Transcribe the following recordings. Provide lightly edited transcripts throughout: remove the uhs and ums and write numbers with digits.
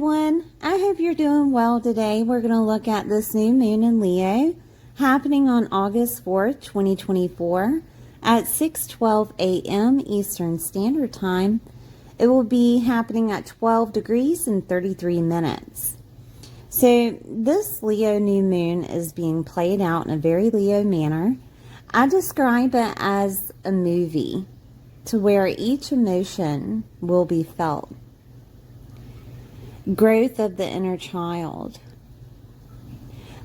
everyone. I hope you're doing well today. We're going to look at this new moon in Leo happening on August 4th, 2024 at 6:12 a.m. Eastern Standard Time. It will be happening at 12 degrees and 33 minutes. So this Leo new moon is being played out in a very Leo manner. I describe it as a movie to where each emotion will be felt. Growth of the inner child,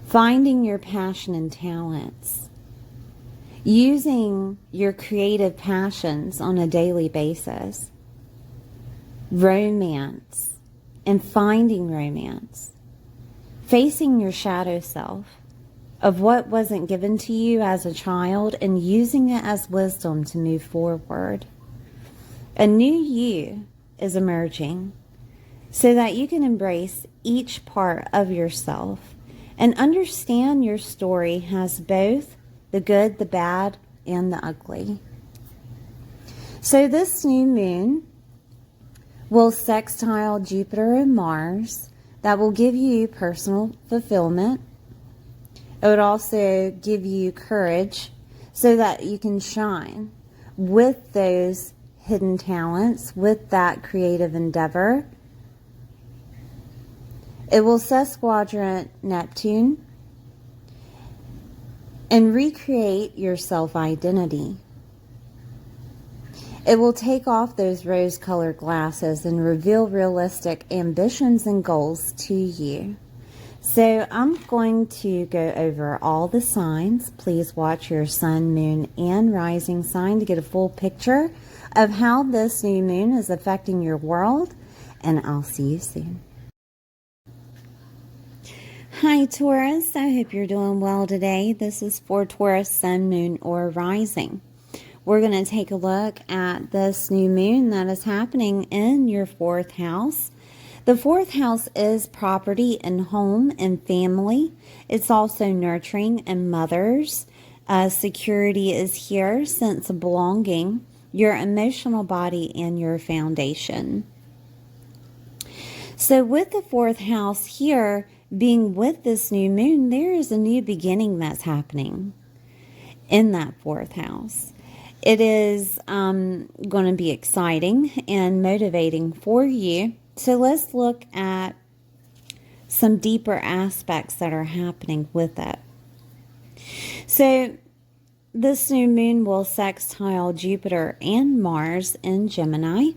finding your passion and talents, using your creative passions on a daily basis, romance and finding romance, facing your shadow self of what wasn't given to you as a child and using it as wisdom to move forward. A new you is emerging, so that you can embrace each part of yourself and understand your story has both the good, the bad, and the ugly. So this new moon will sextile Jupiter and Mars. That will give you personal fulfillment. It would also give you courage so that you can shine with those hidden talents, with that creative endeavor. It will sesquadrant Neptune and recreate your self-identity. It will take off those rose-colored glasses and reveal realistic ambitions and goals to you. So I'm going to go over all the signs. Please watch your sun, moon, and rising sign to get a full picture of how this new moon is affecting your world. And I'll see you soon. Hi Taurus, I hope you're doing well today. This is for Taurus, sun, moon, or rising. We're going to take a look at this new moon that is happening in your fourth house. The fourth house is property and home and family. It's also nurturing and mothers. Security is here, sense of belonging, your emotional body, and your foundation. So with the fourth house here, being with this new moon, there is a new beginning that's happening in that fourth house. It is going to be exciting and motivating for you. So let's look at some deeper aspects that are happening with it. So this new moon will sextile Jupiter and Mars in Gemini.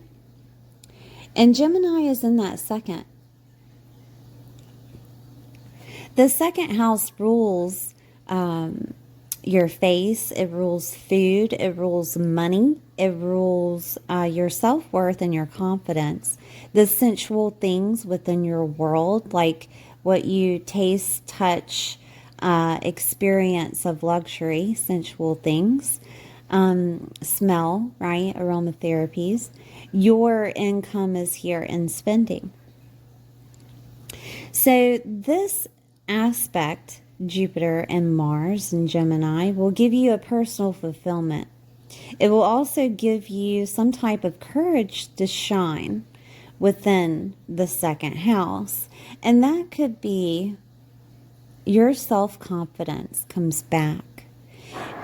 And Gemini is in that second. The second house rules your face, it rules food, it rules money, it rules your self-worth and your confidence. The sensual things within your world, like what you taste, touch, experience of luxury, sensual things, smell, right, aromatherapies. Your income is here in spending. So this aspect, Jupiter and Mars and Gemini, will give you a personal fulfillment. It will also give you some type of courage to shine within the second house. And that could be your self-confidence comes back.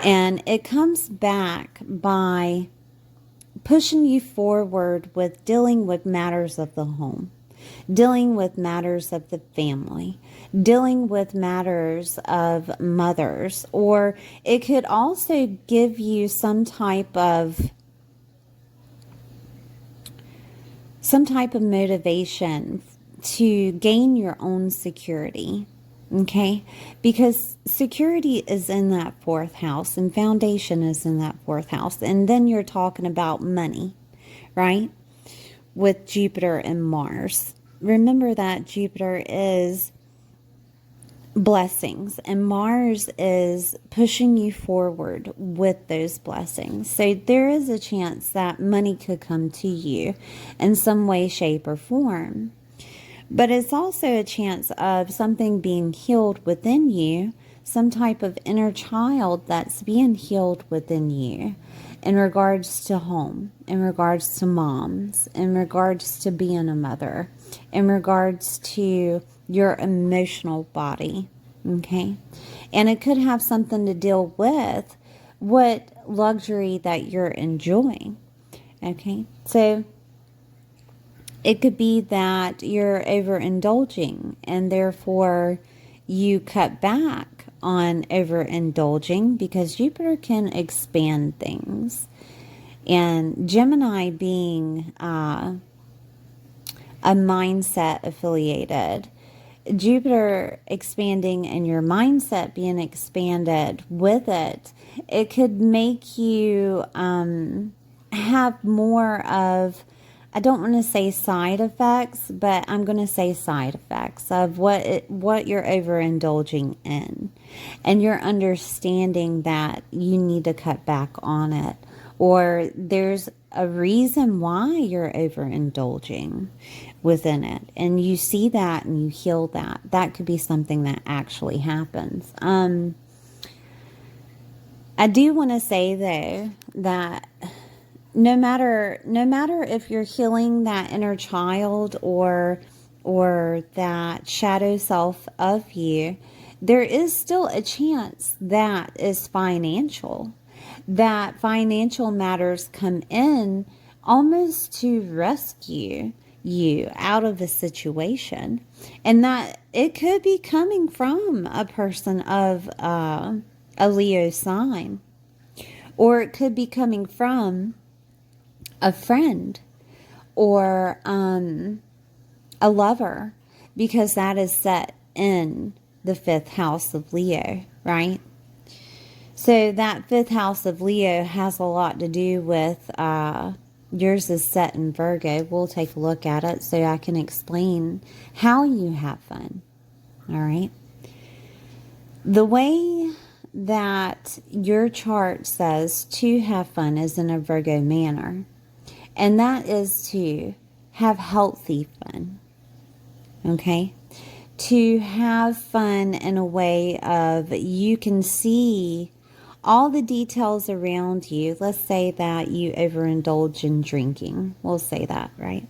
And it comes back by pushing you forward with dealing with matters of the home, dealing with matters of the family, dealing with matters of mothers, or it could also give you some type of motivation to gain your own security, okay? Because security is in that fourth house and foundation is in that fourth house. And then you're talking about money, right? With Jupiter and Mars. Remember that Jupiter is blessings and Mars is pushing you forward with those blessings. So there is a chance that money could come to you in some way, shape, or form. But it's also a chance of something being healed within you, some type of inner child that's being healed within you in regards to home, in regards to moms, in regards to being a mother, in regards to your emotional body. Okay? And it could have something to deal with what luxury that you're enjoying. Okay? So it could be that you're overindulging and therefore you cut back on overindulging because Jupiter can expand things. And Gemini being a mindset affiliated, Jupiter expanding and your mindset being expanded with it, it could make you have more of, I don't want to say side effects, but I'm going to say side effects of what you're overindulging in. And you're understanding that you need to cut back on it. Or there's a reason why you're overindulging within it. And you see that and you heal that. That could be something that actually happens. I do want to say, though, that no matter if you're healing that inner child or that shadow self of you, there is still a chance that is financial. That financial matters come in almost to rescue you out of a situation. And that it could be coming from a person of a Leo sign. Or it could be coming from a friend or a lover, because that is set in the 5th house of Leo, right? So that 5th house of Leo has a lot to do with, yours is set in Virgo. We'll take a look at it so I can explain how you have fun, all right? The way that your chart says to have fun is in a Virgo manner. And that is to have healthy fun, okay? To have fun in a way of you can see all the details around you. Let's say that you overindulge in drinking. We'll say that, right?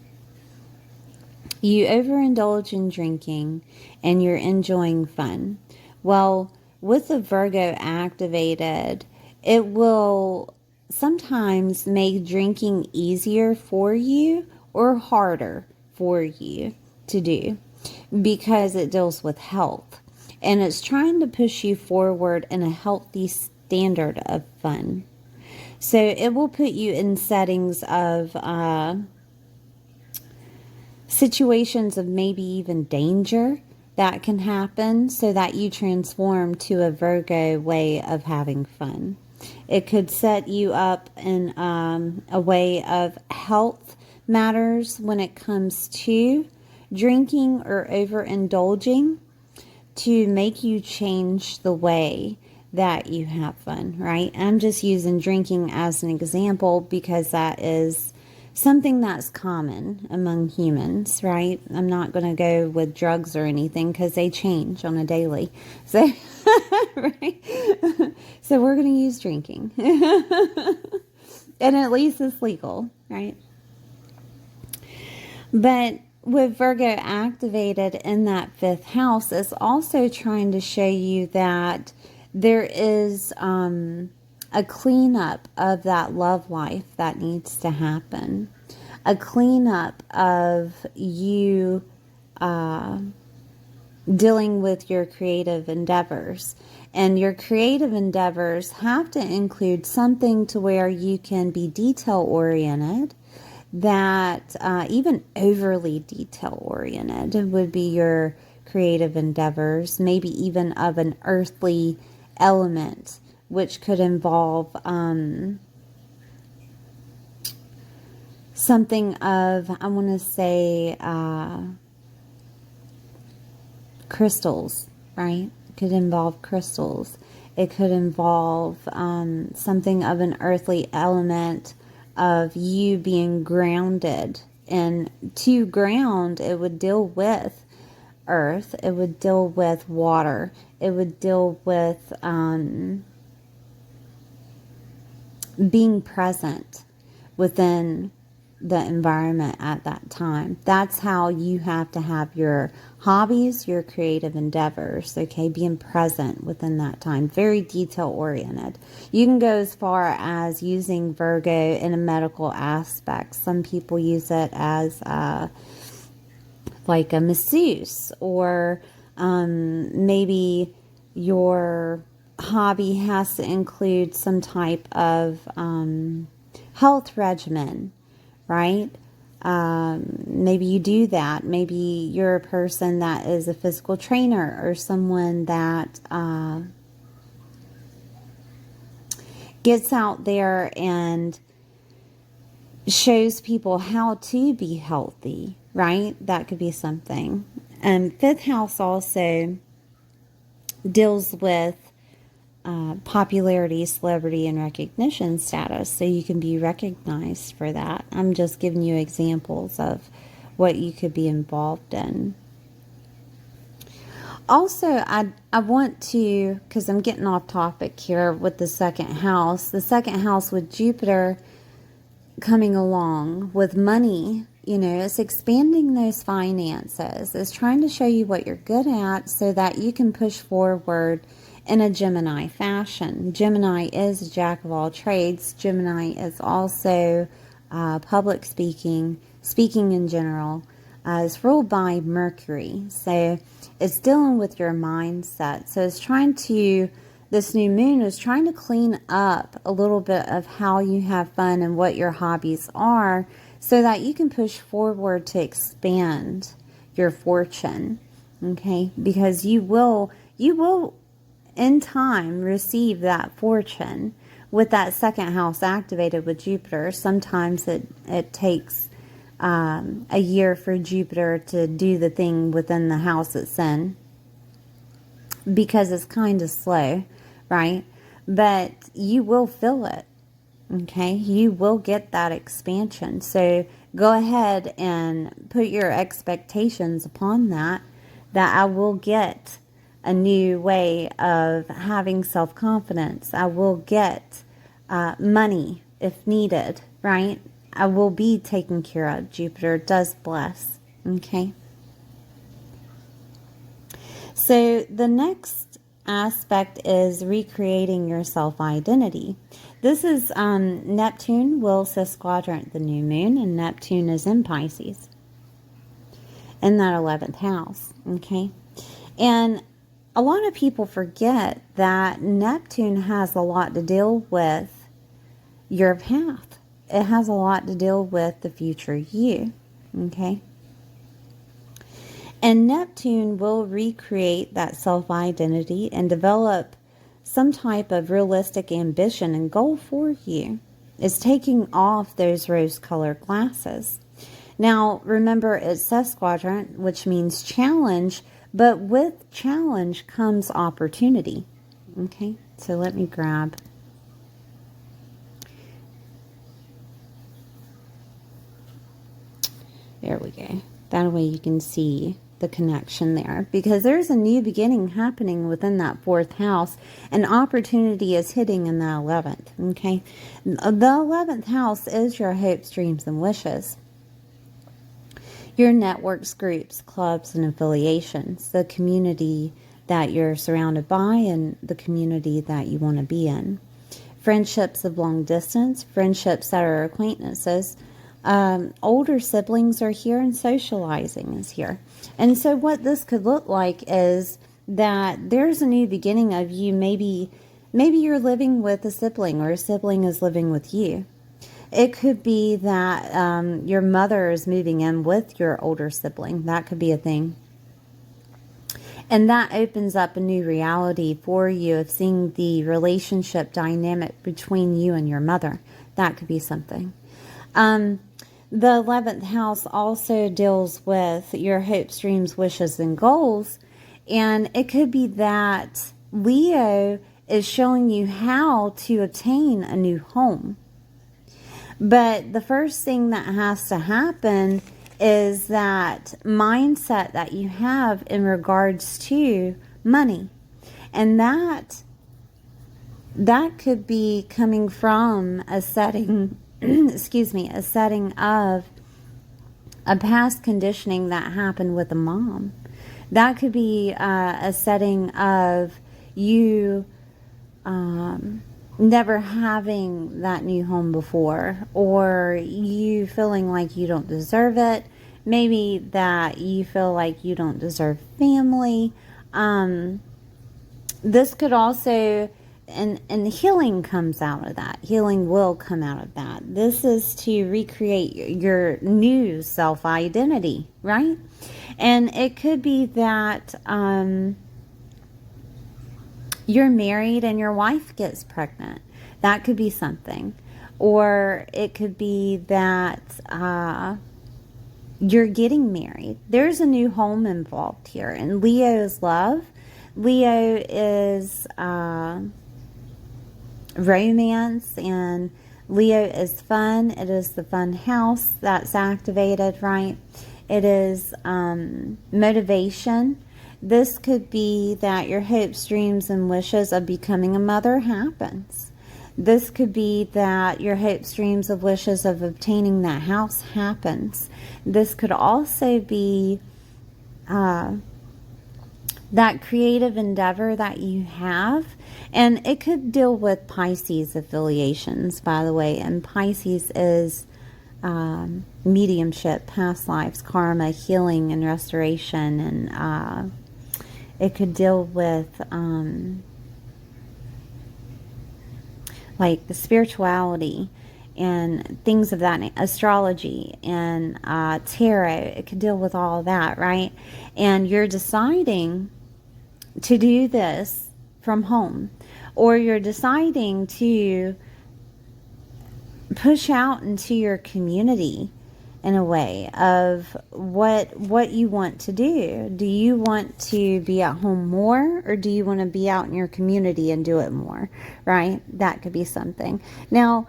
You overindulge in drinking and you're enjoying fun. Well, with the Virgo activated, it will sometimes make drinking easier for you or harder for you to do because it deals with health. And it's trying to push you forward in a healthy standard of fun. So it will put you in settings of situations of maybe even danger that can happen so that you transform to a Virgo way of having fun. It could set you up in a way of health matters when it comes to drinking or overindulging to make you change the way that you have fun, right? I'm just using drinking as an example because that is something that's common among humans, right? I'm not going to go with drugs or anything because they change on a daily. So, right? So we're going to use drinking. And at least it's legal, right? But with Virgo activated in that 5th house, it's also trying to show you that there is a cleanup of that love life that needs to happen. A cleanup of you dealing with your creative endeavors. And your creative endeavors have to include something to where you can be detail-oriented, that even overly detail-oriented would be your creative endeavors, maybe even of an earthly element, which could involve something of, I want to say, crystals, right? It could involve crystals. It could involve something of an earthly element of you being grounded And to ground, it would deal with earth, it would deal with water, it would deal with being present within the environment at that time. That's how you have to have your hobbies, your creative endeavors, okay? Being present within that time, very detail oriented. You can go as far as using Virgo in a medical aspect. Some people use it as like a masseuse, or maybe your hobby has to include some type of health regimen, right? Maybe you do that. Maybe you're a person that is a physical trainer, or someone that gets out there and shows people how to be healthy, right? That could be something. Fifth house also deals with popularity, celebrity, and recognition status. So you can be recognized for that. I'm just giving you examples of what you could be involved in. Also, I want to, because I'm getting off topic here with the second house. The second house with Jupiter coming along with money, it's expanding those finances. It's trying to show you what you're good at so that you can push forward in a Gemini fashion. Gemini is a jack of all trades. Gemini is also public speaking in general. It's ruled by Mercury. So it's dealing with your mindset. So it's this new moon is trying to clean up a little bit of how you have fun and what your hobbies are, so that you can push forward to expand your fortune. Okay? Because you will in time receive that fortune with that second house activated with Jupiter. Sometimes it takes a year for Jupiter to do the thing within the house it's in, because it's kind of slow, right? But you will feel it, okay? You will get that expansion. So go ahead and put your expectations upon that I will get a new way of having self-confidence. I will get money if needed, right? I will be taken care of. Jupiter does bless, okay? So the next aspect is recreating your self-identity. This is Neptune will sesquadrant the new moon, and Neptune is in Pisces in that 11th house, okay? And a lot of people forget that Neptune has a lot to deal with your path. It has a lot to deal with the future you, okay? And Neptune will recreate that self-identity and develop some type of realistic ambition and goal for you. It's taking off those rose-colored glasses. Now, remember, it's sesquadrant, which means challenge, but with challenge comes opportunity. Okay, so let me grab. There we go. That way you can see the connection there, because there's a new beginning happening within that 4th house, and opportunity is hitting in the 11th. Okay, the 11th house is your hopes, dreams, and wishes. Your networks, groups, clubs, and affiliations, the community that you're surrounded by and the community that you want to be in. Friendships of long distance, friendships that are acquaintances. Older siblings are here, and socializing is here. And so what this could look like is that there's a new beginning of you. Maybe you're living with a sibling, or a sibling is living with you. It could be that your mother is moving in with your older sibling. That could be a thing. And that opens up a new reality for you of seeing the relationship dynamic between you and your mother. That could be something. The 11th house also deals with your hopes, dreams, wishes, and goals. And it could be that Leo is showing you how to obtain a new home. But the first thing that has to happen is that mindset that you have in regards to money. And that could be coming from a setting, excuse me, a setting of a past conditioning that happened with a mom. That could be a setting of you never having that new home before, or you feeling like you don't deserve it. Maybe that you feel like you don't deserve family. This could also, and healing comes out of that. Healing will come out of that. This is to recreate your new self-identity, right? And it could be that you're married and your wife gets pregnant. That could be something. Or it could be that you're getting married. There's a new home involved here. And Leo is love. Leo is romance, and Leo is fun. It is the fun house that's activated, right? It is motivation. This could be that your hopes, dreams, and wishes of becoming a mother happens. This could be that your hopes, dreams, of wishes of obtaining that house happens. This could also be that creative endeavor that you have. And it could deal with Pisces affiliations, by the way. And Pisces is mediumship, past lives, karma, healing, and restoration. And it could deal with like the spirituality and things of that, astrology and tarot. It could deal with all that, right? And you're deciding to do this from home, or you're deciding to push out into your community in a way of what you want to do. Do you want to be at home more, or do you want to be out in your community and do it more, right? That could be something. Now,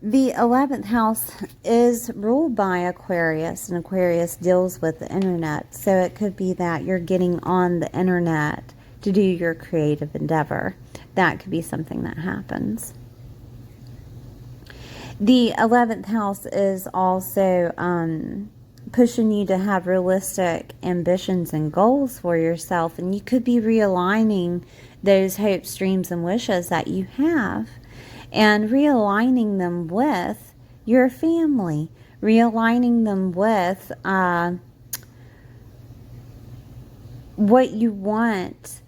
the 11th house is ruled by Aquarius, and Aquarius deals with the internet. So it could be that you're getting on the internet to do your creative endeavor. That could be something that happens. The 11th house is also pushing you to have realistic ambitions and goals for yourself. And you could be realigning those hopes, dreams, and wishes that you have, and realigning them with your family, realigning them with what you want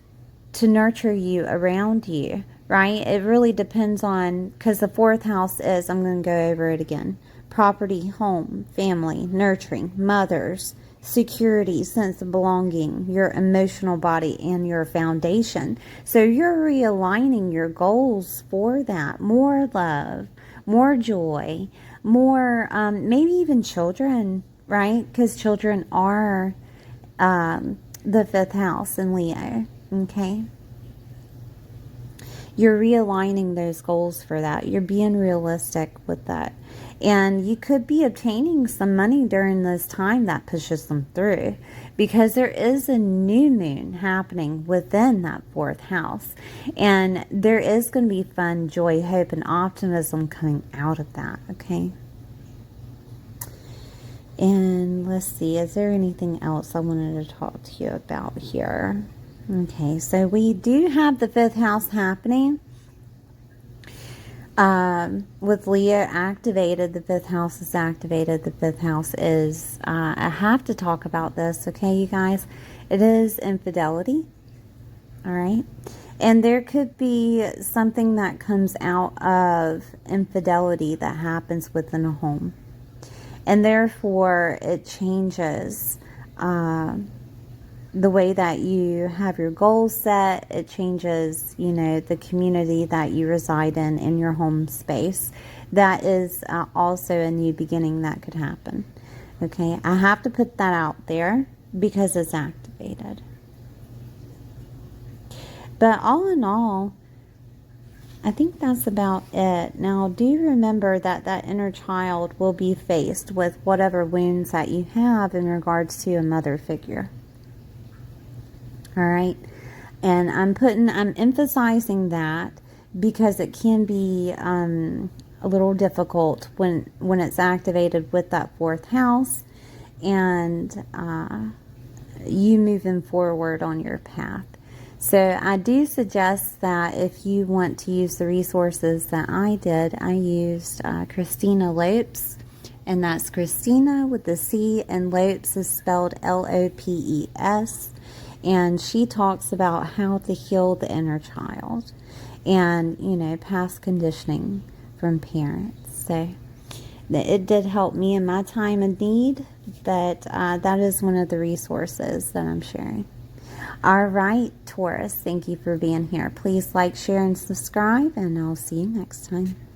to nurture you around you, right? It really depends on, because the 4th house is, I'm going to go over it again, property, home, family, nurturing, mothers, security, sense of belonging, your emotional body, and your foundation. So you're realigning your goals for that. More love, more joy, more, maybe even children, right? Because children are the 5th house in Leo, okay? You're realigning those goals for that. You're being realistic with that. And you could be obtaining some money during this time that pushes them through, because there is a new moon happening within that 4th house. And there is going to be fun, joy, hope, and optimism coming out of that, okay? And let's see, is there anything else I wanted to talk to you about here? Okay, so we do have the 5th house happening. With Leo activated, the 5th house is activated. The 5th house is, I have to talk about this, okay, you guys? It is infidelity, all right? And there could be something that comes out of infidelity that happens within a home. And therefore, it changes the way that you have your goals set. It changes, you know, the community that you reside in your home space. That is also a new beginning that could happen. Okay, I have to put that out there because it's activated. But all in all, I think that's about it. Now, do remember that that inner child will be faced with whatever wounds that you have in regards to a mother figure. All right. And I'm emphasizing that because it can be a little difficult when it's activated with that fourth house and you moving forward on your path. So I do suggest that if you want to use the resources that I did, I used Christina Lopes, and that's Christina with the C, and Lopes is spelled Lopes, and she talks about how to heal the inner child and, you know, past conditioning from parents. So it did help me in my time of need, but that is one of the resources that I'm sharing. All right, Taurus, thank you for being here. Please like, share, and subscribe, and I'll see you next time.